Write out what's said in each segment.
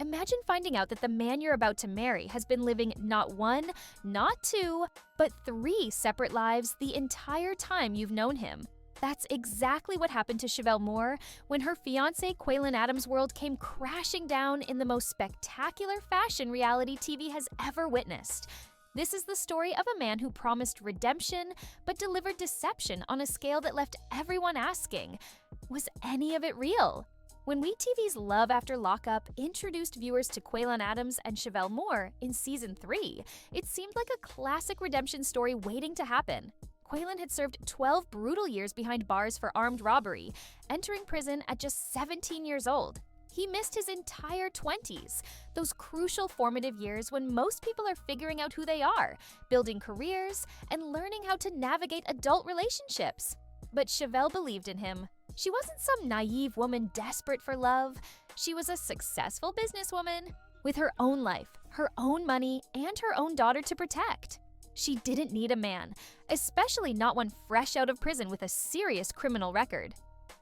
Imagine finding out that the man you're about to marry has been living not one, not two, but three separate lives the entire time you've known him. That's exactly what happened to Shavel Moore when her fiancé Quaylon Adams' world came crashing down in the most spectacular fashion reality TV has ever witnessed. This is the story of a man who promised redemption but delivered deception on a scale that left everyone asking, was any of it real? When WeTV's Love After Lockup introduced viewers to Quaylon Adams and Shavel Moore in Season 3, it seemed like a classic redemption story waiting to happen. Quaylon had served 12 brutal years behind bars for armed robbery, entering prison at just 17 years old. He missed his entire 20s, those crucial formative years when most people are figuring out who they are, building careers, and learning how to navigate adult relationships. But Shavel believed in him. She wasn't some naive woman desperate for love. She was a successful businesswoman with her own life, her own money, and her own daughter to protect. She didn't need a man, especially not one fresh out of prison with a serious criminal record.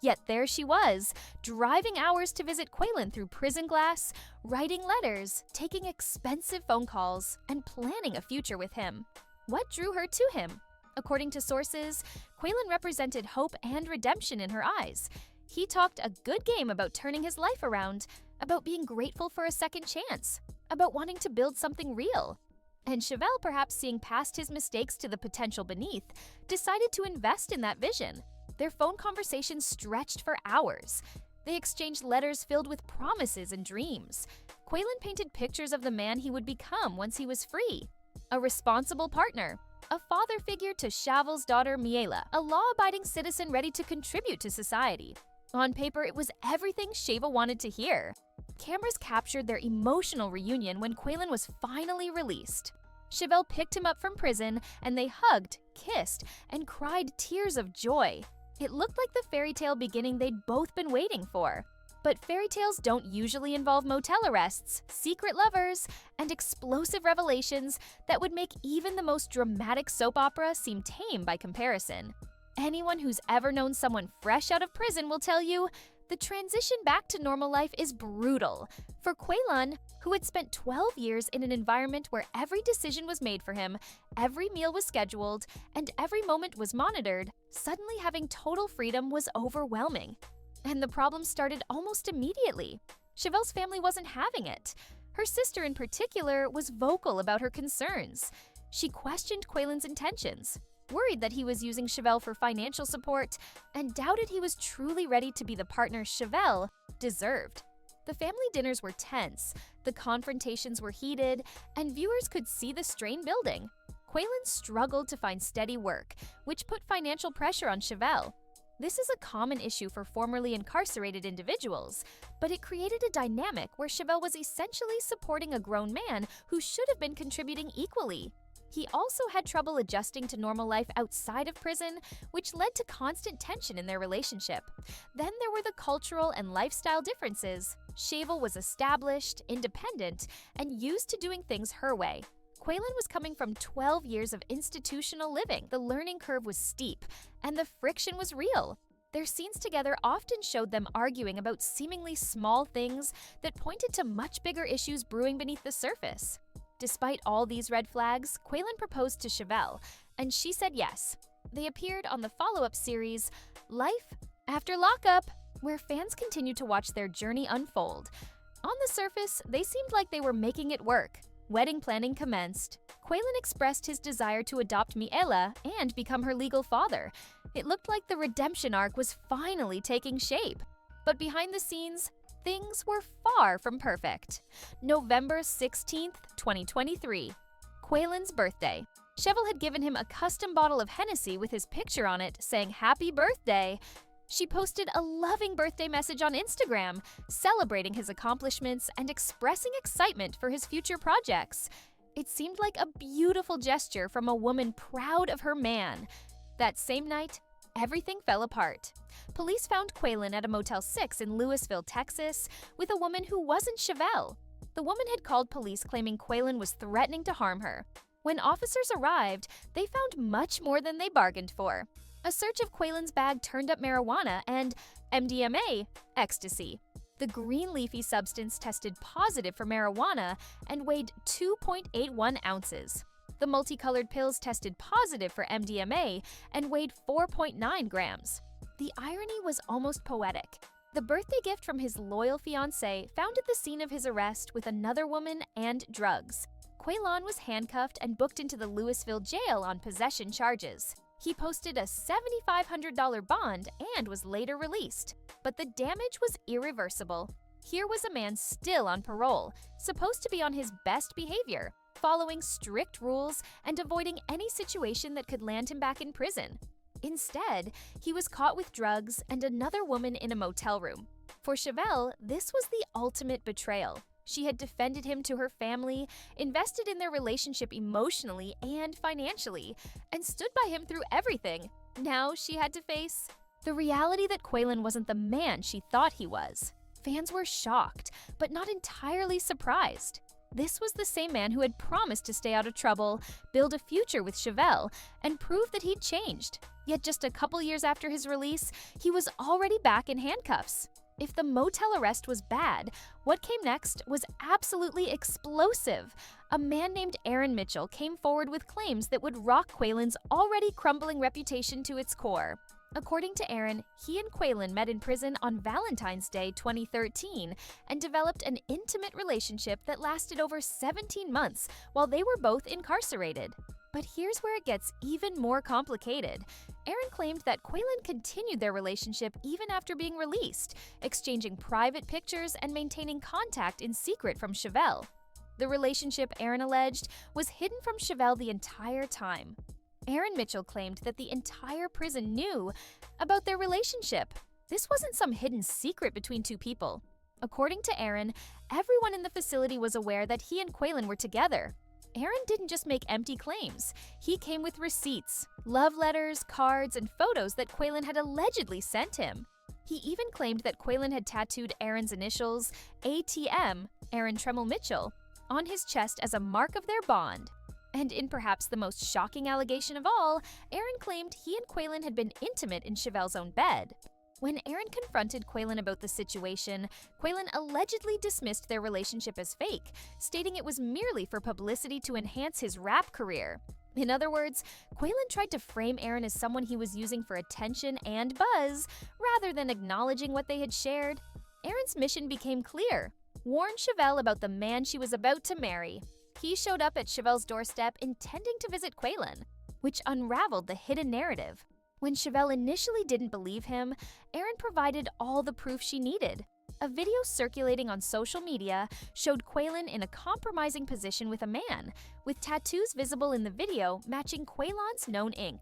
Yet there she was, driving hours to visit Quaylon through prison glass, writing letters, taking expensive phone calls, and planning a future with him. What drew her to him? According to sources, Quaylon represented hope and redemption in her eyes. He talked a good game about turning his life around, about being grateful for a second chance, about wanting to build something real. And Shavel, perhaps seeing past his mistakes to the potential beneath, decided to invest in that vision. Their phone conversations stretched for hours. They exchanged letters filled with promises and dreams. Quaylon painted pictures of the man he would become once he was free. A responsible partner, a father figure to Shavel's daughter Miela, a law-abiding citizen ready to contribute to society. On paper, it was everything Shavel wanted to hear. Cameras captured their emotional reunion when Quaylon was finally released. Shavel picked him up from prison, and they hugged, kissed, and cried tears of joy. It looked like the fairy tale beginning they'd both been waiting for. But fairy tales don't usually involve motel arrests, secret lovers, and explosive revelations that would make even the most dramatic soap opera seem tame by comparison. Anyone who's ever known someone fresh out of prison will tell you, the transition back to normal life is brutal. For Quaylon, who had spent 12 years in an environment where every decision was made for him, every meal was scheduled, and every moment was monitored, suddenly having total freedom was overwhelming. And the problem started almost immediately. Shavel's family wasn't having it. Her sister in particular was vocal about her concerns. She questioned Quaylon's intentions, worried that he was using Shavel for financial support, and doubted he was truly ready to be the partner Shavel deserved. The family dinners were tense, the confrontations were heated, and viewers could see the strain building. Quaylon struggled to find steady work, which put financial pressure on Shavel. This is a common issue for formerly incarcerated individuals, but it created a dynamic where Shavel was essentially supporting a grown man who should have been contributing equally. He also had trouble adjusting to normal life outside of prison, which led to constant tension in their relationship. Then there were the cultural and lifestyle differences. Shavel was established, independent, and used to doing things her way. Quaylon was coming from 12 years of institutional living. The learning curve was steep, and the friction was real. Their scenes together often showed them arguing about seemingly small things that pointed to much bigger issues brewing beneath the surface. Despite all these red flags, Quaylon proposed to Shavel, and she said yes. They appeared on the follow-up series, Life After Lockup, where fans continued to watch their journey unfold. On the surface, they seemed like they were making it work. Wedding planning commenced. Quaylon expressed his desire to adopt Miela and become her legal father. It looked like the redemption arc was finally taking shape. But behind the scenes, things were far from perfect. November 16th, 2023. Quaylon's birthday. Shavel had given him a custom bottle of Hennessy with his picture on it, saying happy birthday. She posted a loving birthday message on Instagram, celebrating his accomplishments and expressing excitement for his future projects. It seemed like a beautiful gesture from a woman proud of her man. That same night, everything fell apart. Police found Quaylon at a Motel 6 in Lewisville, Texas, with a woman who wasn't Shavel. The woman had called police claiming Quaylon was threatening to harm her. When officers arrived, they found much more than they bargained for. A search of Quaylon's bag turned up marijuana and MDMA, ecstasy. The green leafy substance tested positive for marijuana and weighed 2.81 ounces. The multicolored pills tested positive for MDMA and weighed 4.9 grams. The irony was almost poetic. The birthday gift from his loyal fiancée found at the scene of his arrest with another woman and drugs. Quaylon was handcuffed and booked into the Louisville jail on possession charges. He posted a $7,500 bond and was later released. But the damage was irreversible. Here was a man still on parole, supposed to be on his best behavior, following strict rules and avoiding any situation that could land him back in prison. Instead, he was caught with drugs and another woman in a motel room. For Shavel, this was the ultimate betrayal. She had defended him to her family, invested in their relationship emotionally and financially, and stood by him through everything. Now she had to face the reality that Quaylon wasn't the man she thought he was. Fans were shocked, but not entirely surprised. This was the same man who had promised to stay out of trouble, build a future with Shavel, and prove that he'd changed. Yet just a couple years after his release, he was already back in handcuffs. If the motel arrest was bad, what came next was absolutely explosive. A man named Aaron Mitchell came forward with claims that would rock Quaylon's already crumbling reputation to its core. According to Aaron, he and Quaylon met in prison on Valentine's Day 2013 and developed an intimate relationship that lasted over 17 months while they were both incarcerated. But here's where it gets even more complicated. Aaron claimed that Quaylon continued their relationship even after being released, exchanging private pictures and maintaining contact in secret from Shavel. The relationship, Aaron alleged, was hidden from Shavel the entire time. Aaron Mitchell claimed that the entire prison knew about their relationship. This wasn't some hidden secret between two people. According to Aaron, everyone in the facility was aware that he and Quaylon were together. Aaron didn't just make empty claims. He came with receipts, love letters, cards, and photos that Quaylon had allegedly sent him. He even claimed that Quaylon had tattooed Aaron's initials, ATM, Aaron Tremmel Mitchell, on his chest as a mark of their bond. And in perhaps the most shocking allegation of all, Aaron claimed he and Quaylon had been intimate in Shavel's own bed. When Aaron confronted Quaylon about the situation, Quaylon allegedly dismissed their relationship as fake, stating it was merely for publicity to enhance his rap career. In other words, Quaylon tried to frame Aaron as someone he was using for attention and buzz, rather than acknowledging what they had shared. Aaron's mission became clear: warn Shavel about the man she was about to marry. He showed up at Shavel's doorstep intending to visit Quaylon, which unraveled the hidden narrative. When Shavel initially didn't believe him, Aaron provided all the proof she needed. A video circulating on social media showed Quaylon in a compromising position with a man, with tattoos visible in the video matching Quaylon's known ink.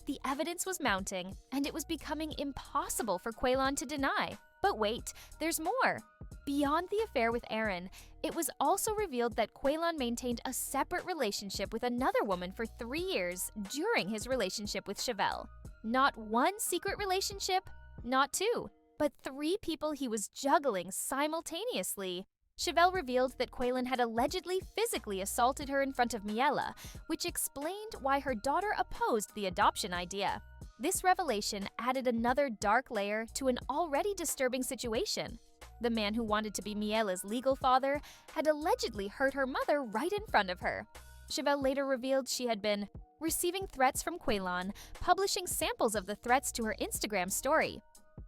The evidence was mounting, and it was becoming impossible for Quaylon to deny. But wait, there's more. Beyond the affair with Aaron, it was also revealed that Quaylon maintained a separate relationship with another woman for 3 years during his relationship with Shavel. Not one secret relationship, not two, but 3 people he was juggling simultaneously. Shavel revealed that Quaylon had allegedly physically assaulted her in front of Miela, which explained why her daughter opposed the adoption idea. This revelation added another dark layer to an already disturbing situation. The man who wanted to be Miela's legal father had allegedly hurt her mother right in front of her. Shavel later revealed she had been receiving threats from Quaylon, publishing samples of the threats to her Instagram story.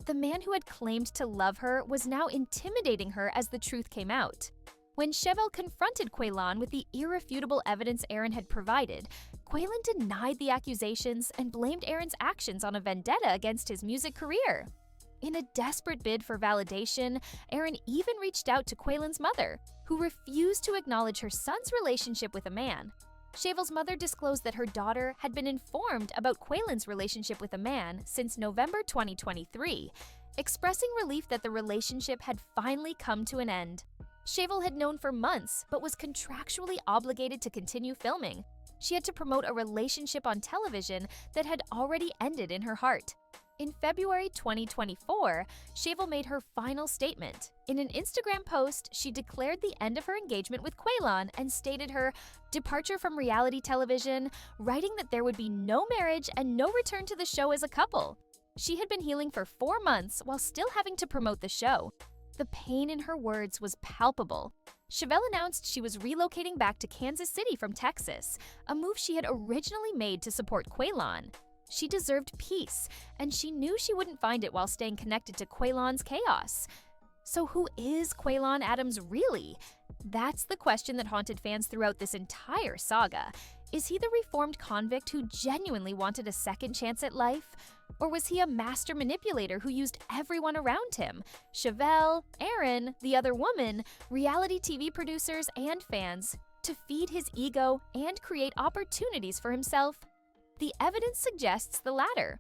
The man who had claimed to love her was now intimidating her as the truth came out. When Shavel confronted Quaylon with the irrefutable evidence Aaron had provided, Quaylon denied the accusations and blamed Aaron's actions on a vendetta against his music career. In a desperate bid for validation, Aaron even reached out to Quaylon's mother, who refused to acknowledge her son's relationship with a man. Shavel's mother disclosed that her daughter had been informed about Quaylon's relationship with a man since November 2023, expressing relief that the relationship had finally come to an end. Shavel had known for months, but was contractually obligated to continue filming. She had to promote a relationship on television that had already ended in her heart. In February 2024, Shavel made her final statement. In an Instagram post, she declared the end of her engagement with Quaylon and stated her departure from reality television, writing that there would be no marriage and no return to the show as a couple. She had been healing for 4 months while still having to promote the show. The pain in her words was palpable. Shavel announced she was relocating back to Kansas City from Texas, a move she had originally made to support Quaylon. She deserved peace, and she knew she wouldn't find it while staying connected to Quaylon's chaos. So who is Quaylon Adams really? That's the question that haunted fans throughout this entire saga. Is he the reformed convict who genuinely wanted a second chance at life? Or was he a master manipulator who used everyone around him? Shavel, Aaron, the other woman, reality TV producers, and fans, to feed his ego and create opportunities for himself? The evidence suggests the latter.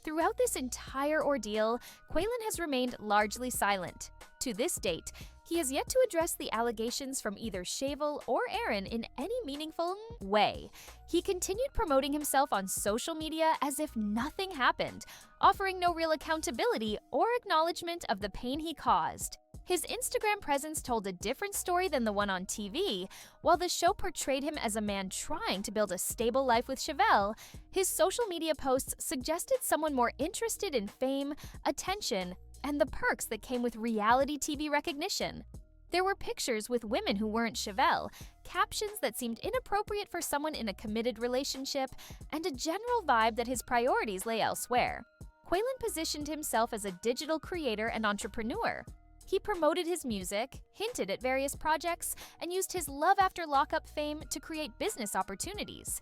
Throughout this entire ordeal, Quaylon has remained largely silent. To this date, he has yet to address the allegations from either Shavel or Aaron in any meaningful way. He continued promoting himself on social media as if nothing happened, offering no real accountability or acknowledgement of the pain he caused. His Instagram presence told a different story than the one on TV. While the show portrayed him as a man trying to build a stable life with Shavel, his social media posts suggested someone more interested in fame, attention, and the perks that came with reality TV recognition. There were pictures with women who weren't Shavel, captions that seemed inappropriate for someone in a committed relationship, and a general vibe that his priorities lay elsewhere. Quaylon positioned himself as a digital creator and entrepreneur. He promoted his music, hinted at various projects, and used his Love After Lockup fame to create business opportunities.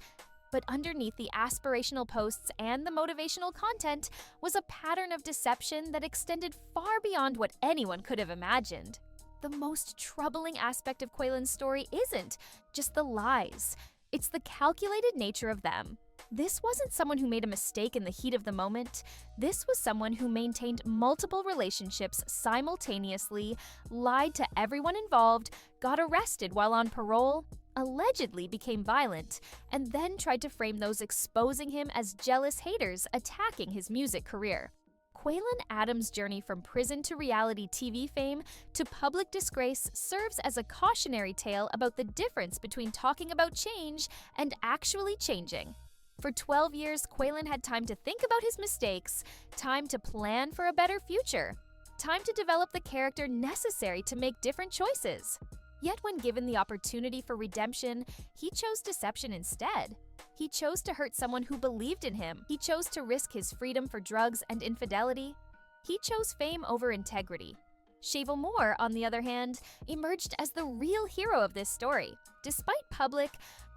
But underneath the aspirational posts and the motivational content was a pattern of deception that extended far beyond what anyone could have imagined. The most troubling aspect of Quaylon's story isn't just the lies, it's the calculated nature of them. This wasn't someone who made a mistake in the heat of the moment. This was someone who maintained multiple relationships simultaneously, lied to everyone involved, got arrested while on parole, allegedly became violent, and then tried to frame those exposing him as jealous haters attacking his music career. Quaylon Adams' journey from prison to reality TV fame to public disgrace serves as a cautionary tale about the difference between talking about change and actually changing. For 12 years, Quaylon had time to think about his mistakes, time to plan for a better future, time to develop the character necessary to make different choices. Yet when given the opportunity for redemption, he chose deception instead. He chose to hurt someone who believed in him. He chose to risk his freedom for drugs and infidelity. He chose fame over integrity. Shavel Moore, on the other hand, emerged as the real hero of this story. Despite public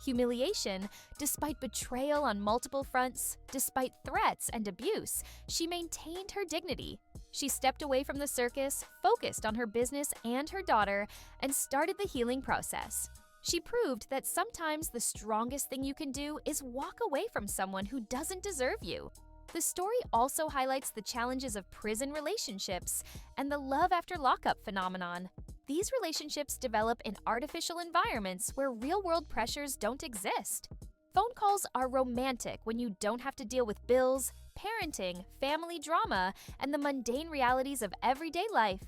humiliation, despite betrayal on multiple fronts, despite threats and abuse, she maintained her dignity. She stepped away from the circus, focused on her business and her daughter, and started the healing process. She proved that sometimes the strongest thing you can do is walk away from someone who doesn't deserve you. The story also highlights the challenges of prison relationships and the Love After Lockup phenomenon. These relationships develop in artificial environments where real-world pressures don't exist. Phone calls are romantic when you don't have to deal with bills, parenting, family drama, and the mundane realities of everyday life.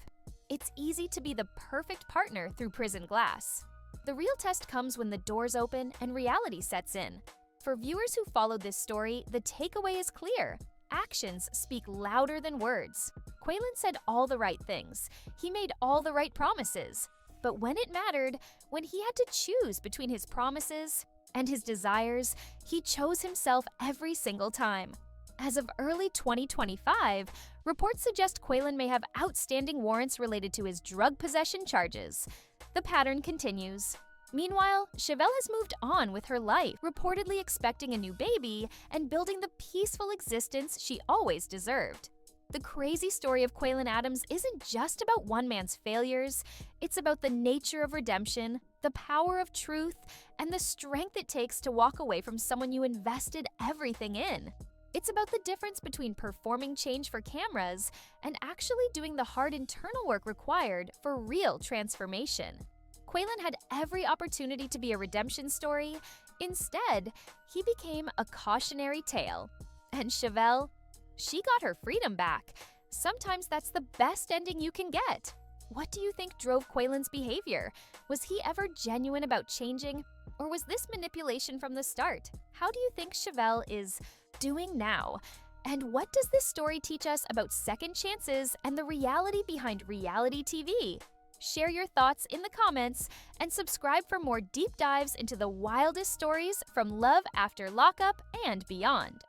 It's easy to be the perfect partner through prison glass. The real test comes when the doors open and reality sets in. For viewers who followed this story, the takeaway is clear. Actions speak louder than words. Quaylon said all the right things. He made all the right promises. But when it mattered, when he had to choose between his promises and his desires, he chose himself every single time. As of early 2025, reports suggest Quaylon may have outstanding warrants related to his drug possession charges. The pattern continues. Meanwhile, Shavel has moved on with her life, reportedly expecting a new baby and building the peaceful existence she always deserved. The crazy story of Quaylon Adams isn't just about one man's failures, it's about the nature of redemption, the power of truth, and the strength it takes to walk away from someone you invested everything in. It's about the difference between performing change for cameras and actually doing the hard internal work required for real transformation. Quaylon had every opportunity to be a redemption story. Instead, he became a cautionary tale. And Shavel, she got her freedom back. Sometimes that's the best ending you can get. What do you think drove Quaylon's behavior? Was he ever genuine about changing? Or was this manipulation from the start? How do you think Shavel is doing now? And what does this story teach us about second chances and the reality behind reality TV? Share your thoughts in the comments and subscribe for more deep dives into the wildest stories from Love After Lockup and beyond.